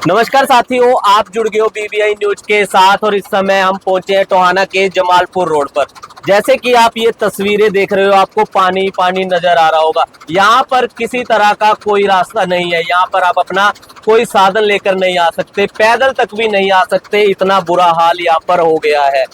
नमस्कार साथियों, आप जुड़ गए हो बीबीआई न्यूज के साथ और इस समय हम पहुंचे हैं टोहाना के जमालपुर रोड पर। जैसे कि आप ये तस्वीरें देख रहे हो, आपको पानी पानी नजर आ रहा होगा। यहाँ पर किसी तरह का कोई रास्ता नहीं है। यहाँ पर आप अपना कोई साधन लेकर नहीं आ सकते, पैदल तक भी नहीं आ सकते। इतना बुरा हाल यहाँ पर हो गया है।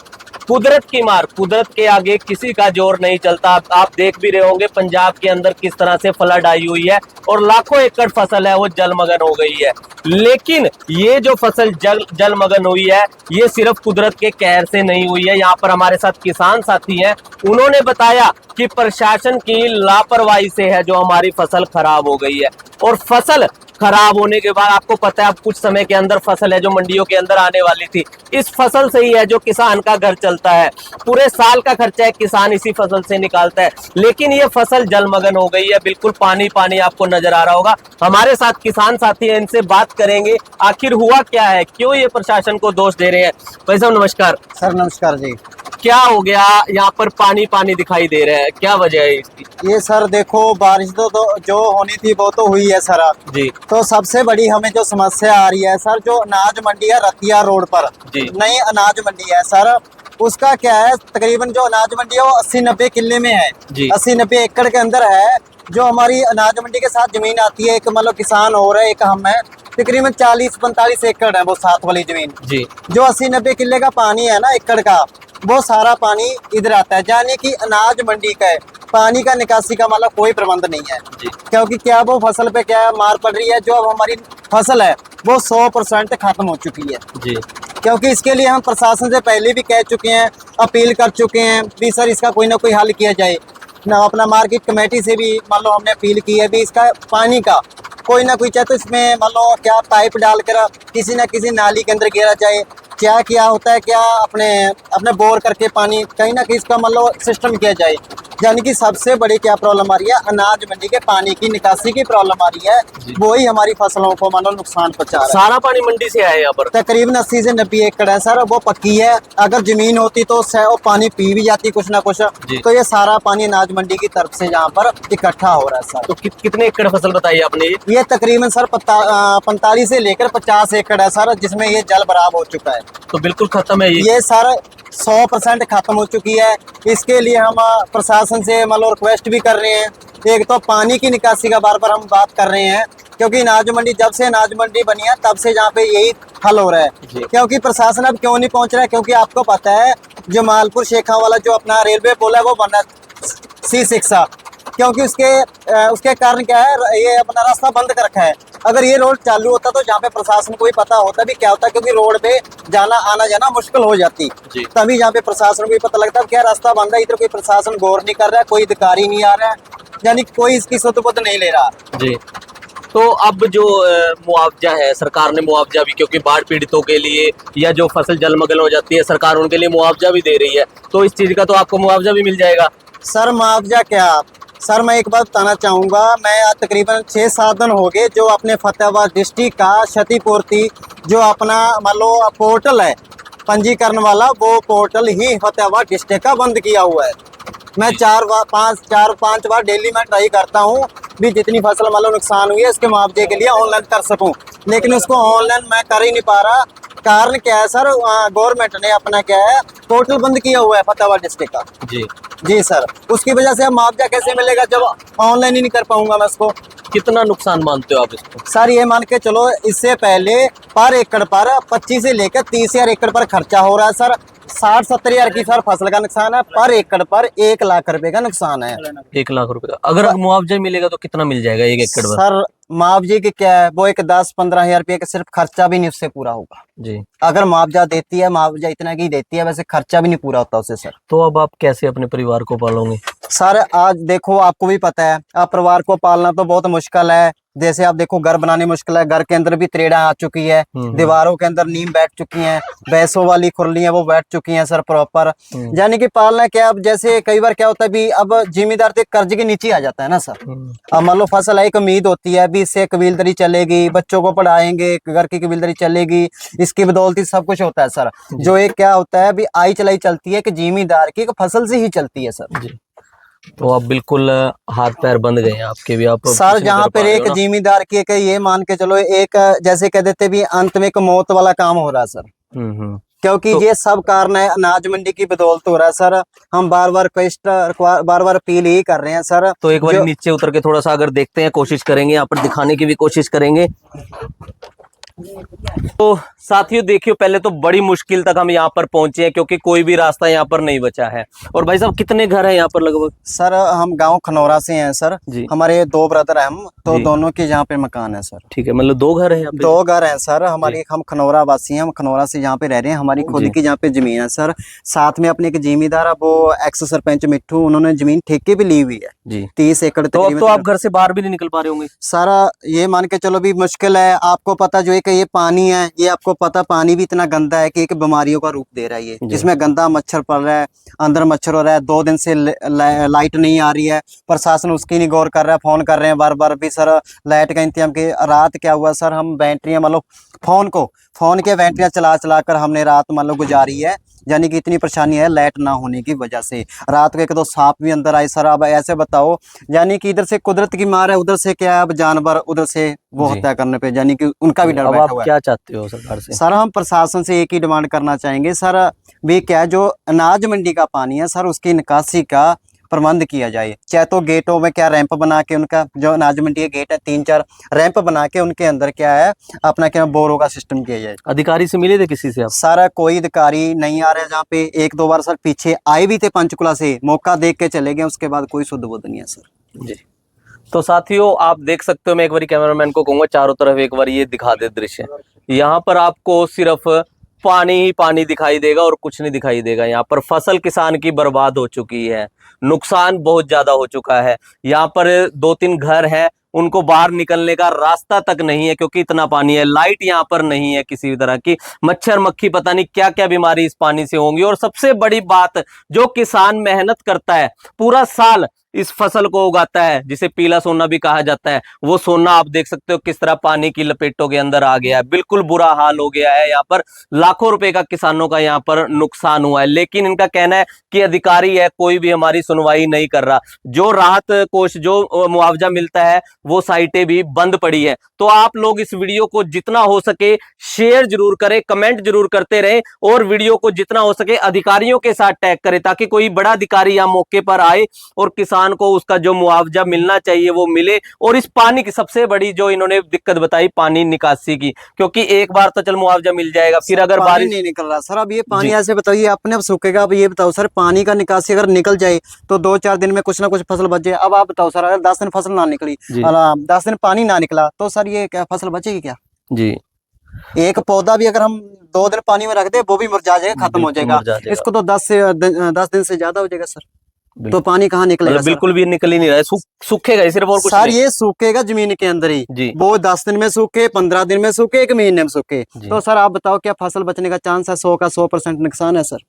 कुदरत की मार, कुदरत के आगे किसी का जोर नहीं चलता। आप देख भी रहे होंगे पंजाब के अंदर किस तरह से फ्लड आई हुई है और लाखों एकड़ फसल है वो जलमग्न हो गई है। लेकिन ये जो फसल जलमग्न हुई है, ये सिर्फ कुदरत के कहर से नहीं हुई है। यहाँ पर हमारे साथ किसान साथी हैं, उन्होंने बताया कि प्रशासन की लापरवाही से है जो हमारी फसल खराब हो गई है। और फसल खराब होने के बाद आपको पता है अब कुछ समय के अंदर फसल है जो मंडियों के अंदर आने वाली थी। इस फसल से ही है जो किसान का घर चलता है। पूरे साल का खर्चा है किसान इसी फसल से निकालता है। लेकिन ये फसल जलमग्न हो गई है, बिल्कुल पानी पानी आपको नजर आ रहा होगा। हमारे साथ किसान साथी हैं, इनसे बात करेंगे आखिर हुआ क्या है, क्यों ये प्रशासन को दोष दे रहे हैं। भाई साहब नमस्कार। सर नमस्कार जी। क्या हो गया, यहाँ पर पानी पानी दिखाई दे रहा है, क्या वजह है इसकी? ये सर देखो, बारिश तो जो होनी थी वो तो हुई है सर जी। तो सबसे बड़ी हमें जो समस्या आ रही है सर, जो अनाज मंडी है रतिया रोड पर जी। नई अनाज मंडी है सर, उसका क्या है, तकरीबन जो अनाज मंडी है वो 80-90 किले में है। 80-90 एकड़ के अंदर है। जो हमारी अनाज मंडी के साथ जमीन आती है, एक मतलब किसान हो रहा है, एक हम है, तकरीबन 40-45 एकड़ है वो साथ वाली जमीन जी। जो 80-90 किले का पानी है ना एकड़ का, वो सारा पानी इधर आता है। यानी कि अनाज मंडी का है, पानी का निकासी का मतलब कोई प्रबंध नहीं है जी। क्योंकि क्या वो फसल पे क्या मार पड़ रही है, जो अब हमारी फसल है वो 100% खत्म हो चुकी है जी। क्योंकि इसके लिए हम प्रशासन से पहले भी कह चुके हैं, अपील कर चुके हैं भी सर इसका कोई ना कोई हल किया जाए ना। अपना मार्केट कमेटी से भी मान लो हमने अपील की है भी इसका पानी का कोई ना कोई, चाहे तो इसमें मान लो क्या पाइप डालकर किसी ना किसी नाली के अंदर गिरा जाए, क्या होता है, क्या अपने बोर करके पानी कहीं ना कहीं इसका मान लो सिस्टम किया जाए। यानी कि सबसे बड़ी क्या प्रॉब्लम आ रही है, अनाज मंडी के पानी की निकासी की प्रॉब्लम आ रही है। वही हमारी फसलों को मान लो नुकसान पहुंचा रहा है। सारा पानी मंडी से है यहाँ पर? तकरीबन 80 से 90 एकड़ है सर, वो पक्की है। अगर जमीन होती तो वो पानी पी भी जाती कुछ ना कुछ। तो ये सारा पानी अनाज मंडी की तरफ से यहाँ पर इकट्ठा हो रहा है सर। तो कितने एकड़ फसल बताई आपने? ये तकरीबन सर 45 से लेकर 50 एकड़ है सर, जिसमें ये जल बराब हो चुका है। तो बिल्कुल खत्म है ये सर 100% खत्म हो चुकी है। इसके लिए हम प्रशासन से मतलब रिक्वेस्ट भी कर रहे हैं। एक तो पानी की निकासी का बार बार हम बात कर रहे हैं, क्योंकि अनाज मंडी जब से अनाज मंडी बनी है तब से यहाँ पे यही हल हो रहा है। क्योंकि प्रशासन अब क्यों नहीं पहुंच रहा है, क्योंकि आपको पता है जमालपुर शेखा वाला जो अपना रेलवे पुल है वो बना C6, क्योंकि उसके कारण क्या है, ये अपना रास्ता बंद कर रखा है। अगर ये रोड चालू होता तो जहाँ पे प्रशासन को भी पता होता भी क्या होता, क्योंकि रोड पे जाना आना जाना मुश्किल हो जाती। तभी यहाँ पे प्रशासन को भी पता लगता है क्या रास्ता बंद है। इधर कोई प्रशासन गौर नहीं कर रहा है, कोई अधिकारी नहीं आ रहा है, यानी कोई इसकी सदुपयोग नहीं ले रहा जी। तो अब जो मुआवजा है, सरकार ने मुआवजा भी, क्योंकि बाढ़ पीड़ितों के लिए या जो फसल जलमग्न हो जाती है सरकार उनके लिए मुआवजा भी दे रही है, तो इस चीज का तो आपको मुआवजा भी मिल जाएगा? सर मुआवजा क्या सर, मैं एक बात बताना चाहूँगा। मैं आज तकरीबन 6-7 दिन हो गए जो अपने फतेहाबाद डिस्ट्रिक्ट का क्षतिपूर्ति जो अपना मान लो पोर्टल है पंजीकरण वाला, वो पोर्टल ही फतेहाबाद डिस्ट्रिक्ट का बंद किया हुआ है। मैं 4-5 बार डेली में ट्राई करता हूँ भी जितनी फसल मान लो नुकसान हुई है उसके मुआवजे के लिए ऑनलाइन कर सकूँ, लेकिन उसको ऑनलाइन मैं कर ही नहीं पा रहा। कारण क्या है सर, गवर्नमेंट ने अपना क्या है पोर्टल बंद किया हुआ है फतेहाबाद डिस्ट्रिक्ट का जी सर। उसकी वजह से मुआवजा कैसे मिलेगा जब ऑनलाइन ही नहीं कर पाऊंगा मैं उसको। कितना नुकसान मानते हो आप इसको? सर ये मान के चलो, इससे पहले पर एकड़ पर 25 से लेकर 30 हजार एकड़ पर खर्चा हो रहा है सर। 60-70 हजार की सर फसल का नुकसान है, पर एकड़ पर 1 लाख रुपए का नुकसान है। 1 लाख रुपए का अगर मुआवजा मिलेगा तो कितना मिल जाएगा 1 एकड़ पर? सर मुआवजे के क्या है, वो एक 10-15 हजार रुपये का सिर्फ खर्चा भी नहीं उससे पूरा होगा जी। अगर मुआवजा देती है, मुआवजा इतना की देती है, वैसे खर्चा भी नहीं पूरा होता उससे सर। तो अब आप कैसे अपने परिवार को पालोगे? सर आज देखो, आपको भी पता है आप परिवार को पालना तो बहुत मुश्किल है। जैसे आप देखो घर बनाने मुश्किल है, घर के अंदर भी त्रेड़ा आ चुकी है, दीवारों के अंदर नीम बैठ चुकी हैं, भैंसों वाली खुरलियां वो बैठ चुकी हैं सर प्रॉपर। यानी कि पालना क्या, अब जैसे कई बार क्या होता है भी अब जिम्मेदार तो कर्ज के नीचे आ जाता है ना सर। अब मान लो फसल है, एक उम्मीद होती है भी इससे कबीलदारी चलेगी, बच्चों को पढ़ाएंगे, घर की कबीलदारी चलेगी, इसकी बदौलत सब कुछ होता है सर। जो एक क्या होता है भी आई चलाई चलती है कि जिम्मेदार की फसल से ही चलती है सर। तो अब बिल्कुल हाथ पैर बंद गए हैं आपके भी, आप सर कुछ नहीं जहाँ कर पा पर रहे हो एक ना। जिम्मेदार की एक ये मान के चलो, एक जैसे कह देते भी अंत में एक मौत वाला काम हो रहा है सर, हम्म। क्योंकि तो ये सब कारण है अनाज मंडी की बदौलत हो रहा है सर। हम बार बार बार बार अपील ही कर रहे हैं सर। तो एक बार जो नीचे उतर के थोड़ा सा अगर देखते हैं, कोशिश करेंगे यहाँ पर दिखाने की भी कोशिश करेंगे। तो साथियों देखियो, पहले तो बड़ी मुश्किल तक हम यहाँ पर पहुंचे हैं क्योंकि कोई भी रास्ता यहाँ पर नहीं बचा है। और भाई साहब कितने घर हैं यहाँ पर लगभग? सर हम गांव खनौरा से हैं सर, जी हमारे दो ब्रदर हैं हम, तो जी। दोनों के यहाँ पे मकान है सर। ठीक है, मतलब 2 घर हैं यहाँ पे? दो घर हैं सर जी हमारी, हम खनौरा वासी हैं, हम खनौरा से यहाँ पे रह रहे हैं, हमारी खुद जी की यहाँ पे जमीन है सर। साथ में अपने एक जिम्मेदार है, वो एक्स सरपंच मिट्ठू, उन्होंने जमीन ठेके पे ली हुई है जी। 30 एकड़ तो अब तकरीबन। तो आप घर से बाहर भी नहीं निकल पा रहे होंगे? सारा ये मान के चलो भी मुश्किल है। आपको पता जो है कि ये पानी है, ये आपको पता पानी भी इतना गंदा है कि एक बीमारियों का रूप दे रहा है ये। जी। इसमें गंदा मच्छर पड़ रहा है, अंदर मच्छर हो रहा है। 2 दिन से लाइट नहीं आ रही है, प्रशासन उसकी नहीं गौर कर रहा है। फोन कर रहे हैं बार बार भी सर लाइट का इंतजाम के। रात क्या हुआ सर, हम बैटरियां मतलब फोन के बैटरियां चला चला कर हमने रात मतलब गुजारी है, यानी कि इतनी परेशानी है लाइट ना होने की वजह से। रात को 1-2 सांप भी अंदर आए सर। अब ऐसे बताओ, यानी कि इधर से कुदरत की मार है, उधर से क्या है, अब जानवर उधर से वो जी। हत्या करने पे, यानी कि उनका भी डर अब बैठा आप हुआ है। क्या चाहते हो सरकार से? सर हम प्रशासन से एक ही डिमांड करना चाहेंगे सर, भी क्या जो अनाज मंडी का पानी है सर, उसकी निकासी का प्रबंध किया जाए। चाहे तो गेटों में क्या रैंप बना के, उनका जो अनाज मंडी के गेट है 3-4 रैंप बना के उनके अंदर क्या है अपना क्या बोरों का सिस्टम किया जाए। अधिकारी से मिले थे किसी से आप? सारा कोई अधिकारी नहीं आ रहा है, जहाँ पे 1-2 बार सर पीछे आए भी थे पंचकुला से, मौका देख के चले गए, उसके बाद कोई सुध बुध नहीं है सर। जी। तो साथियों आप देख सकते हो, मैं एक बार कैमरामैन को कहूंगा चारों तरफ एक बार ये दिखा दे दृश्य। यहाँ पर आपको सिर्फ पानी ही पानी दिखाई देगा और कुछ नहीं दिखाई देगा। यहाँ पर फसल किसान की बर्बाद हो चुकी है, नुकसान बहुत ज्यादा हो चुका है। यहाँ पर 2-3 घर हैं, उनको बाहर निकलने का रास्ता तक नहीं है क्योंकि इतना पानी है। लाइट यहाँ पर नहीं है किसी भी तरह की, मच्छर मक्खी पता नहीं क्या क्या बीमारी इस पानी से होंगी। और सबसे बड़ी बात, जो किसान मेहनत करता है पूरा साल, इस फसल को उगाता है जिसे पीला सोना भी कहा जाता है, वो सोना आप देख सकते हो किस तरह पानी की लपेटों के अंदर आ गया है। बिल्कुल बुरा हाल हो गया है। यहाँ पर लाखों रुपए का किसानों का यहाँ पर नुकसान हुआ है, लेकिन इनका कहना है कि अधिकारी है कोई भी हमारी सुनवाई नहीं कर रहा। जो राहत कोष, जो मुआवजा मिलता है, वो साइटें भी बंद पड़ी है। तो आप लोग इस वीडियो को जितना हो सके शेयर जरूर करें, कमेंट जरूर करते रहें और वीडियो को जितना हो सके अधिकारियों के साथ टैग करें, ताकि कोई बड़ा अधिकारी यहाँ मौके पर आए और किसान को उसका जो मुआवजा मिलना चाहिए वो मिले। और इस पानी की सबसे बड़ी जो इन्होंने दिक्कत बताई, पानी निकासी की, क्योंकि एक बार तो चल मुआवजा मिल जाएगा, फिर अगर पानी बारिश नहीं निकल रहा सर। अब ये पानी जी ऐसे बताइए अपने आप सूखेगा। अब ये बताओ सर, पानी का निकासी अगर निकल जाए तो 2-4 दिन में कुछ ना कुछ फसल बच जाए। अब आप बताओ सर, अगर 10 दिन फसल ना निकली, जी 10 दिन पानी ना निकला, तो सर ये क्या फसल बचेगी क्या? जी। एक पौधा भी अगर हम 2 दिन पानी में रख दे वो भी मुरझा जाएगा, खत्म हो बिल्कुल जाएगा। मुरझा जाएगा। इसको तो 10 दिन से ज्यादा हो जाएगा सर। तो बिल्कुल। पानी कहाँ निकलेगा मतलब सर? बिल्कुल भी निकल ही नहीं रहा है, सूखेगा ही सिर्फ और कुछ सर नहीं। ये सूखेगा जमीन के अंदर ही। जी वो 10 दिन में सूखे, 15 दिन में सूखे, 1 महीने में सूखे, जी। तो सर आप बताओ क्या फसल बचने का चांस है? 100 का 100% नुकसान है सर।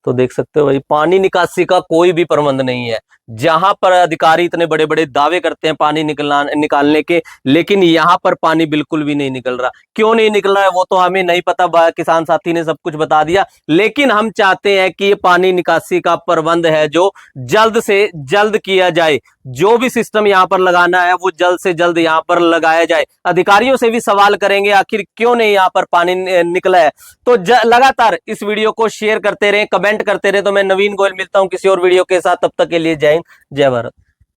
तो देख सकते हो भाई, पानी निकासी का कोई भी प्रबंध नहीं है। जहां पर अधिकारी इतने बड़े बड़े दावे करते हैं पानी निकालने के, लेकिन यहाँ पर पानी बिल्कुल भी नहीं निकल रहा। क्यों नहीं निकल रहा है वो तो हमें नहीं पता, किसान साथी ने सब कुछ बता दिया। लेकिन हम चाहते हैं कि ये पानी निकासी का प्रबंध है जो जल्द से जल्द किया जाए। जो भी सिस्टम यहाँ पर लगाना है वो जल्द से जल्द यहाँ पर लगाया जाए। अधिकारियों से भी सवाल करेंगे आखिर क्यों नहीं यहाँ पर पानी निकला है। तो लगातार इस वीडियो को शेयर करते रहें, कमेंट करते रहे। तो मैं नवीन गोयल मिलता हूं किसी और वीडियो के साथ, तब तक के लिए जय हिंद, जय भारत।